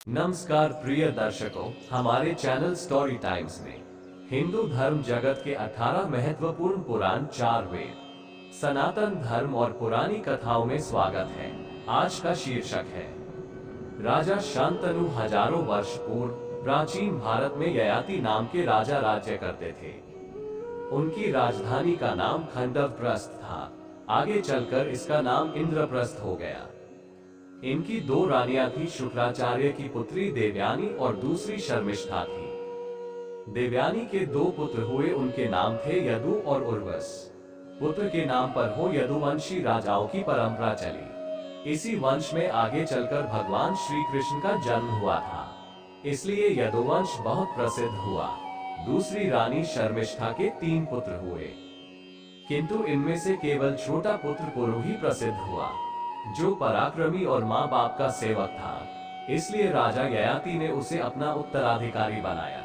नमस्कार प्रिय दर्शकों, हमारे चैनल स्टोरी टाइम्स में हिंदू धर्म जगत के 18 महत्वपूर्ण पुराण, 4 वेद, सनातन धर्म और पुरानी कथाओं में स्वागत है। आज का शीर्षक है राजा शांतनु। हजारों वर्ष पूर्व प्राचीन भारत में ययाति नाम के राजा राज्य करते थे। उनकी राजधानी का नाम खंडवप्रस्थ था। आगे चलकर इसका नाम इंद्रप्रस्थ हो गया। इनकी 2 रानियां थी। शुक्राचार्य की पुत्री देवयानी और दूसरी शर्मिष्ठा थी। देवयानी के 2 पुत्र हुए। उनके नाम थे यदु और उर्वस। पुत्र के नाम पर हो यदुवंशी राजाओं की परंपरा चली। इसी वंश में आगे चलकर भगवान श्री कृष्ण का जन्म हुआ था, इसलिए यदुवंश बहुत प्रसिद्ध हुआ। दूसरी रानी शर्मिष्ठा के 3 पुत्र हुए, किंतु इनमें से केवल छोटा पुत्र पुरु ही प्रसिद्ध हुआ, जो पराक्रमी और माँ बाप का सेवक था। इसलिए राजा ययाति ने उसे अपना उत्तराधिकारी बनाया।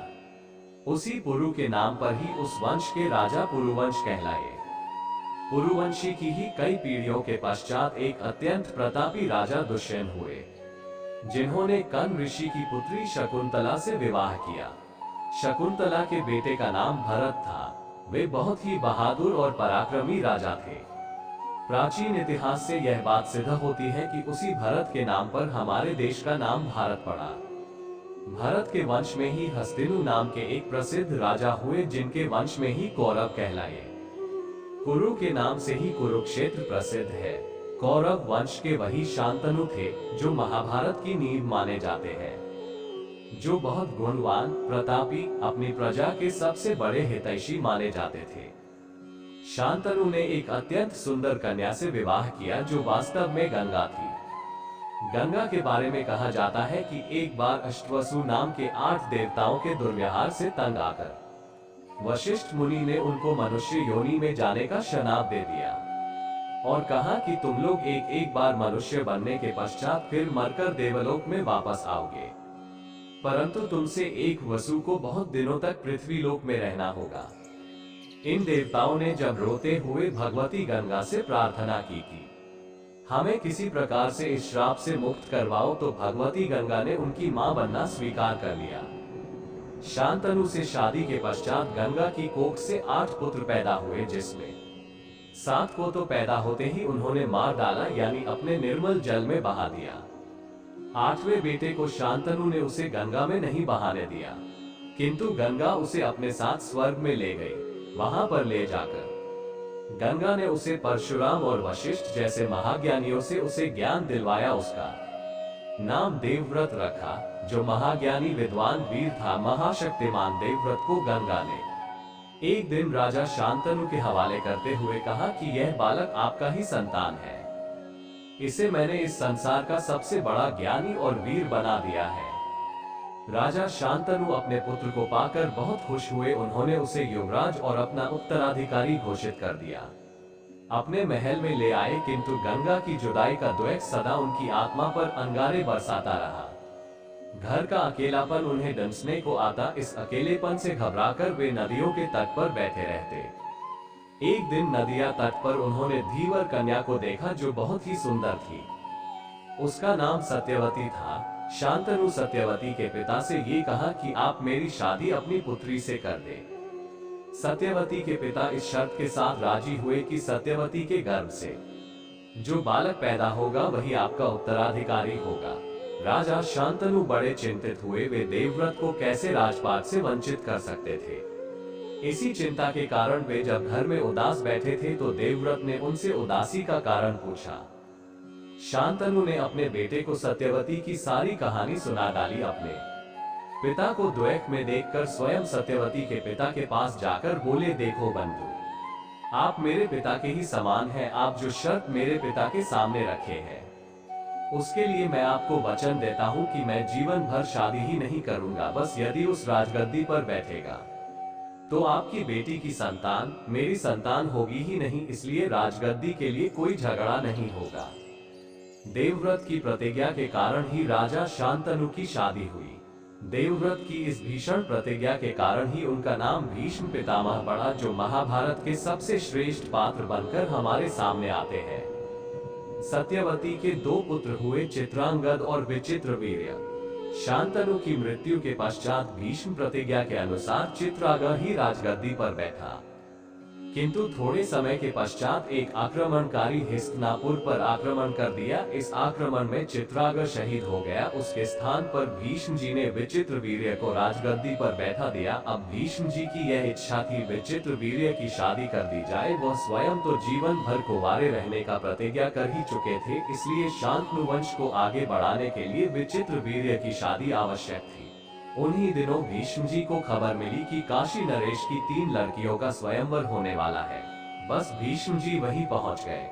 उसी पुरु के नाम पर ही उस वंश के राजा पुरुवंश कहलाए। पुरुवंशी की ही कई पीढ़ियों के पश्चात एक अत्यंत प्रतापी राजा दुष्यंत हुए, जिन्होंने कर्ण ऋषि की पुत्री शकुंतला से विवाह किया। शकुंतला के बेटे का नाम भरत था। वे बहुत ही बहादुर और पराक्रमी राजा थे। प्राचीन इतिहास से यह बात सिद्ध होती है कि उसी भरत के नाम पर हमारे देश का नाम भारत पड़ा। भरत के वंश में ही हस्तिनु नाम के एक प्रसिद्ध राजा हुए, जिनके वंश में ही कौरव कहलाए। कुरु के नाम से ही कुरुक्षेत्र प्रसिद्ध है। कौरव वंश के वही शांतनु थे, जो महाभारत की नींव माने जाते हैं, जो बहुत गुणवान, प्रतापी, अपनी प्रजा के सबसे बड़े हितैषी माने जाते थे। शांतनु ने एक अत्यंत सुंदर कन्या से विवाह किया, जो वास्तव में गंगा थी। गंगा के बारे में कहा जाता है कि एक बार अष्टवसु नाम के 8 देवताओं के दुर्व्यवहार से तंग आकर वशिष्ठ मुनि ने उनको मनुष्य योनि में जाने का शनाप दे दिया और कहा कि तुम लोग एक बार मनुष्य बनने के पश्चात फिर मरकर देवलोक में वापस आओगे, परंतु तुमसे एक वसु को बहुत दिनों तक पृथ्वीलोक में रहना होगा। इन देवताओं ने जब रोते हुए भगवती गंगा से प्रार्थना की कि हमें किसी प्रकार से इस श्राप से मुक्त करवाओ, तो भगवती गंगा ने उनकी मां बनना स्वीकार कर लिया। शांतनु से शादी के पश्चात गंगा की कोख से 8 पुत्र पैदा हुए, जिसमें 7 को तो पैदा होते ही उन्होंने मार डाला, यानी अपने निर्मल जल में बहा दिया। 8वें बेटे को शांतनु ने उसे गंगा में नहीं बहाने दिया, किंतु गंगा उसे अपने साथ स्वर्ग में ले गई। वहां पर ले जाकर गंगा ने उसे परशुराम और वशिष्ठ जैसे महाज्ञानियों से उसे ज्ञान दिलवाया। उसका नाम देवव्रत रखा, जो महाज्ञानी विद्वान वीर था। महाशक्तिमान देवव्रत को गंगा ने एक दिन राजा शांतनु के हवाले करते हुए कहा कि यह बालक आपका ही संतान है। इसे मैंने इस संसार का सबसे बड़ा ज्ञानी और वीर बना दिया है। राजा शांतनु अपने पुत्र को पाकर बहुत खुश हुए। उन्होंने उसे युवराज और अपना उत्तराधिकारी घोषित कर दिया। अपने महल में ले आए, किंतु गंगा की जुदाई का द्वेष सदा उनकी आत्मा पर अंगारे बरसाता रहा। घर का अकेलापन उन्हें डंसने को आता। इस अकेलेपन से घबराकर वे नदियों के तट पर बैठे रहते। एक दिन नदिया तट पर उन्होंने धीवर कन्या को देखा, जो बहुत ही सुंदर थी। उसका नाम सत्यवती था। शांतनु सत्यवती के पिता से ये कहा कि आप मेरी शादी अपनी पुत्री से कर दे। सत्यवती के पिता इस शर्त के साथ राजी हुए कि सत्यवती के गर्भ से जो बालक पैदा होगा वही आपका उत्तराधिकारी होगा। राजा शांतनु बड़े चिंतित हुए। वे देवव्रत को कैसे राजपाट से वंचित कर सकते थे। इसी चिंता के कारण वे जब घर में उदास बैठे थे, तो देवव्रत ने उनसे उदासी का कारण पूछा। शांतनु ने अपने बेटे को सत्यवती की सारी कहानी सुना डाली। अपने पिता को द्वैत में देखकर स्वयं सत्यवती के पिता के पास जाकर बोले, देखो बंधु, आप मेरे पिता के ही समान हैं। आप जो शर्त मेरे पिता के सामने रखे हैं, उसके लिए मैं आपको वचन देता हूं कि मैं जीवन भर शादी ही नहीं करूंगा। बस यदि उस राजगद्दी पर बैठेगा तो आपकी बेटी की संतान मेरी संतान होगी ही नहीं, इसलिए राजगद्दी के लिए कोई झगड़ा नहीं होगा। देवव्रत की प्रतिज्ञा के कारण ही राजा शांतनु की शादी हुई। देवव्रत की इस भीषण प्रतिज्ञा के कारण ही उनका नाम भीष्म पितामह पड़ा, जो महाभारत के सबसे श्रेष्ठ पात्र बनकर हमारे सामने आते हैं। सत्यवती के 2 पुत्र हुए, चित्रांगद और विचित्रवीर्य। शांतनु की मृत्यु के पश्चात भीष्म प्रतिज्ञा के अनुसार चित्रांगद ही राजगद्दी पर बैठा, किंतु थोड़े समय के पश्चात एक आक्रमणकारी हस्तिनापुर पर आक्रमण कर दिया। इस आक्रमण में चित्रांगद शहीद हो गया। उसके स्थान पर भीष्म जी ने विचित्रवीर्य को राजगद्दी पर बैठा दिया। अब भीष्म जी की यह इच्छा थी विचित्रवीर्य की शादी कर दी जाए। वह स्वयं तो जीवन भर कुंवारे रहने का प्रतिज्ञा कर ही चुके थे, इसलिए शांतनु वंश को आगे बढ़ाने के लिए विचित्रवीर्य की शादी आवश्यक थी। उन्हीं दिनों भीष्म जी को खबर मिली कि काशी नरेश की 3 लड़कियों का स्वयंवर होने वाला है। बस भीष्म जी वहीं पहुंच गए।